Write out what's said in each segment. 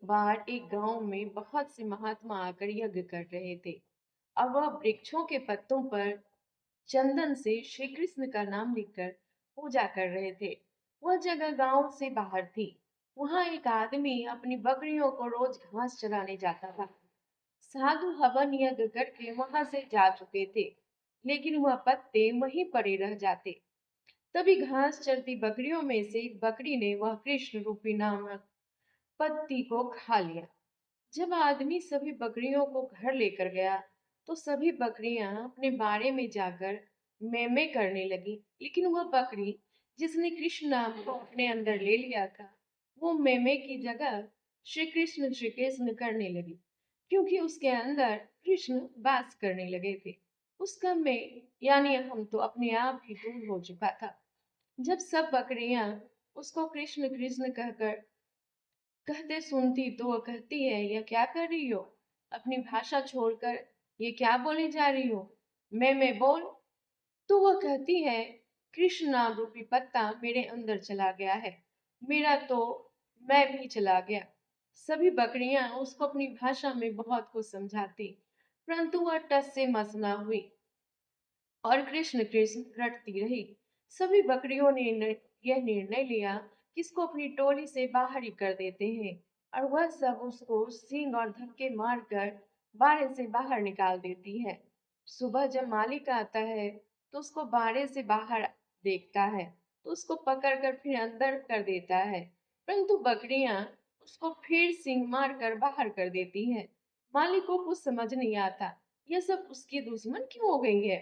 बार एक गांव में बहुत से महात्मा आकर यज्ञ कर रहे थे। अब वह वृक्षों के पत्तों पर चंदन से श्री कृष्ण का नाम लिखकर पूजा कर रहे थे। वह जगह गांव से बाहर थी। वहां एक आदमी अपनी बकरियों को रोज घास चराने जाता था। साधु हवन यज्ञ करके वहां से जा चुके थे, लेकिन वह पत्ते वहीं पड़े रह जाते। तभी घास चरती बकरियों में से एक बकरी ने वह कृष्ण रूपी नामक पत्ती को खा लिया। जब आदमी सभी बकरियों को घर लेकर गया, तो सभी बकरियां अपने बाड़े में जाकर में करने लगी, लेकिन वह बकरी जिसने कृष्ण नाम को अपने अंदर ले लिया था, वो में की जगह श्री कृष्ण करने लगी, क्योंकि उसके अंदर कृष्ण वास करने लगे थे। उसका मैं यानी हम तो अपने आप ही दूर हो चुका था। जब सब बकरियां उसको कृष्ण कृष्ण कहकर कहते सुनती तो वह कहती है, यह क्या कर रही हो? अपनी भाषा छोड़कर ये क्या बोले जा रही हो? मैं बोल। तो वह कहती है, कृष्ण नाम रूपी पत्ता मेरे अंदर चला गया है, मेरा तो मैं भी चला गया। सभी बकरियां उसको अपनी भाषा में बहुत कुछ समझाती, परंतु वह टस से मस ना हुई और कृष्ण कृष्ण रटती रही। सभी बकरियों ने यह निर्णय लिया कि इसको अपनी टोली से बाहर ही कर देते हैं, और वह सब उसको सींग और धक्के मारकर बाड़े से बाहर निकाल देती है। सुबह जब मालिक आता है, तो उसको बाड़े से बाहर देखता है, तो उसको पकड़कर फिर अंदर कर देता है, परंतु बकरियां उसको फिर सींग मारकर बाहर कर देती हैं। मालिक को कुछ समझ नहीं आता, यह सब उसकी दुश्मन क्यों हो गई है।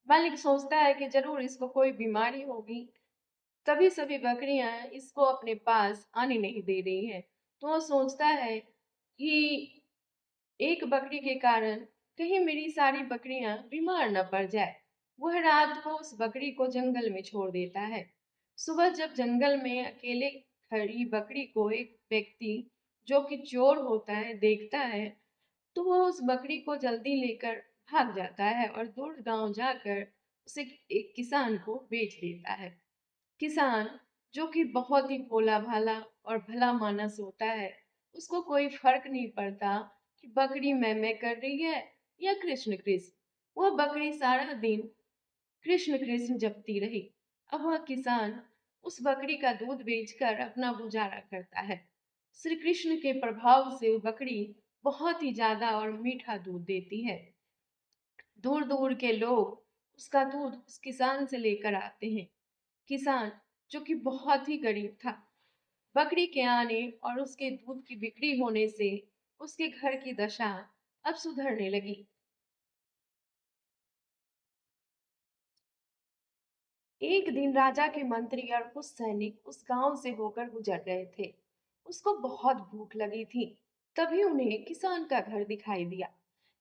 मालिक सोचता है कि जरूर इसको कोई बीमारी होगी, तभी सभी बकरियां इसको अपने पास आने नहीं दे रही है। तो वो सोचता है कि एक बकरी के कारण कहीं मेरी सारी बकरियां बीमार न पड़ जाए। वह रात को उस बकरी को जंगल में छोड़ देता है। सुबह जब जंगल में अकेले खड़ी बकरी को एक व्यक्ति, जो कि चोर होता है, देखता है, तो वह उस बकरी को जल्दी लेकर भाग जाता है और दूर गांव जाकर उसे एक किसान को बेच देता है। किसान, जो कि बहुत ही भोला भाला और भला मानस होता है, उसको कोई फर्क नहीं पड़ता कि बकरी मैं कर रही है या कृष्ण कृष्ण। वह बकरी सारा दिन कृष्ण कृष्ण जपती रही। अब वह किसान उस बकरी का दूध बेचकर अपना गुजारा करता है। श्री कृष्ण के प्रभाव से बकरी बहुत ही ज्यादा और मीठा दूध देती है। दूर दूर के लोग उसका दूध उस किसान से लेकर आते हैं। किसान, जो कि बहुत ही गरीब था, बकरी के आने और उसके दूध की बिक्री होने से उसके घर की दशा अब सुधरने लगी। एक दिन राजा के मंत्री और कुछ सैनिक उस गांव से होकर गुजर रहे थे। उसको बहुत भूख लगी थी। तभी उन्हें किसान का घर दिखाई दिया।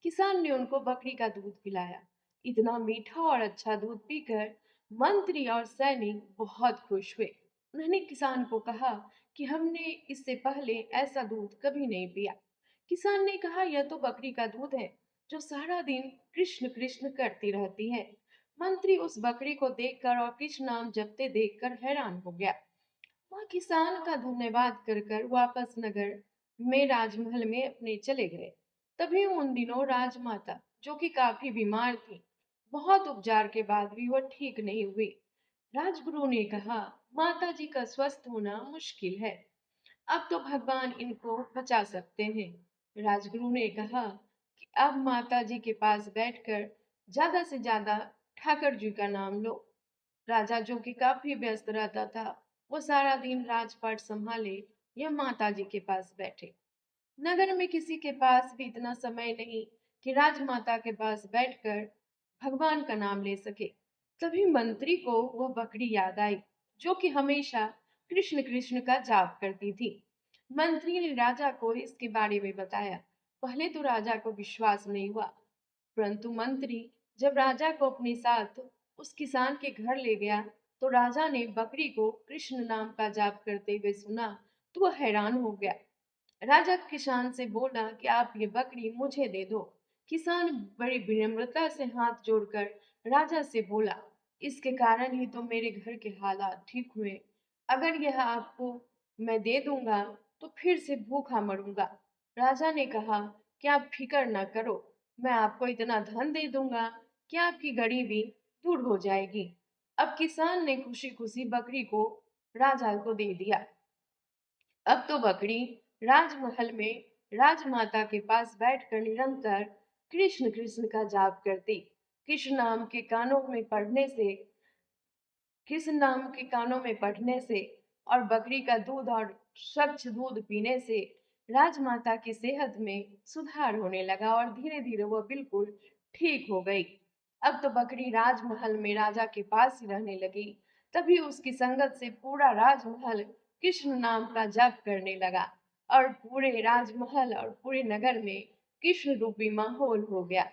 किसान ने उनको बकरी का दूध पिलाया। इतना मीठा और अच्छा दूध पीकर मंत्री और सैनिक बहुत खुश हुए। उन्होंने किसान को कहा कि हमने इससे पहले ऐसा दूध कभी नहीं पिया। किसान ने कहा, यह तो बकरी का दूध है, जो सारा दिन कृष्ण कृष्ण करती रहती है। मंत्री उस बकरी को देखकर और कृष्ण नाम जपते देखकर हैरान हो गया। वह किसान का धन्यवाद कर कर वापस नगर में राजमहल में अपने चले गए। तभी उन दिनों राजमाता, जो कि काफी बीमार थी, बहुत उपचार के बाद भी वह ठीक नहीं हुई। राजगुरु ने कहा, माता जी का स्वस्थ होना मुश्किल है, अब तो भगवान इनको बचा सकते हैं। राजगुरु ने कहा कि अब माता जी के पास बैठकर ज्यादा से ज्यादा ठाकर जी का नाम लो। राजा, जो कि काफी व्यस्त रहता था, वो सारा दिन राजपाट संभाले या माता जी के पास बैठे। नगर में किसी के पास भी इतना समय नहीं कि राजमाता के पास बैठकर भगवान का नाम ले सके। तभी मंत्री को वह बकरी याद आई, जो कि हमेशा कृष्ण कृष्ण का जाप करती थी। मंत्री ने राजा को इसके बारे में बताया। पहले तो राजा को विश्वास नहीं हुआ, परंतु मंत्री जब राजा को अपने साथ उस किसान के घर ले गया, तो राजा ने बकरी को कृष्ण नाम का जाप करते हुए सुना, तो वह हैरान हो गया। राजा किसान से बोला कि आप ये बकरी मुझे दे दो। किसान बड़ी विनम्रता से हाथ जोड़कर राजा से बोला, इसके कारण ही तो मेरे घर के हालात ठीक हुए। अगर यह आपको मैं दे दूंगा, तो फिर से भूखा मरूंगा। राजा ने कहा कि आप फिक्र न करो, मैं आपको इतना धन दे दूंगा कि आपकी गरीबी दूर हो जाएगी। अब किसान ने खुशी खुशी बकरी को राजा को दे दिया। अब तो बकरी राजमहल में राजमाता के पास बैठकर निरंतर कृष्ण कृष्ण का जाप करती। कृष्ण नाम के कानों में पढ़ने से कृष्ण नाम के कानों में पढ़ने से और बकरी का दूध और स्वच्छ दूध पीने से राजमाता की सेहत में सुधार होने लगा और धीरे धीरे वह बिल्कुल ठीक हो गई। अब तो बकरी राजमहल में राजा के पास ही रहने लगी। तभी उसकी संगत से पूरा राजमहल कृष्ण नाम का जप करने लगा और पूरे राजमहल और पूरे नगर में कृष्ण रूपी माहौल हो गया।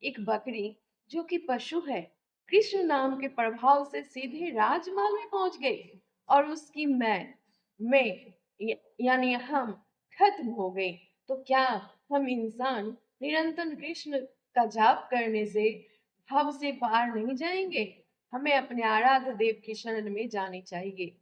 एक बकरी जो कि पशु है, कृष्ण नाम के प्रभाव से सीधे राजमहल में पहुंच गई और उसकी यानी हम खत्म हो गए। तो क्या हम इंसान निरंतर कृष्ण का जाप करने से भव से पार नहीं जाएंगे? हमें अपने आराध्य देव की शरण में जानी चाहिए।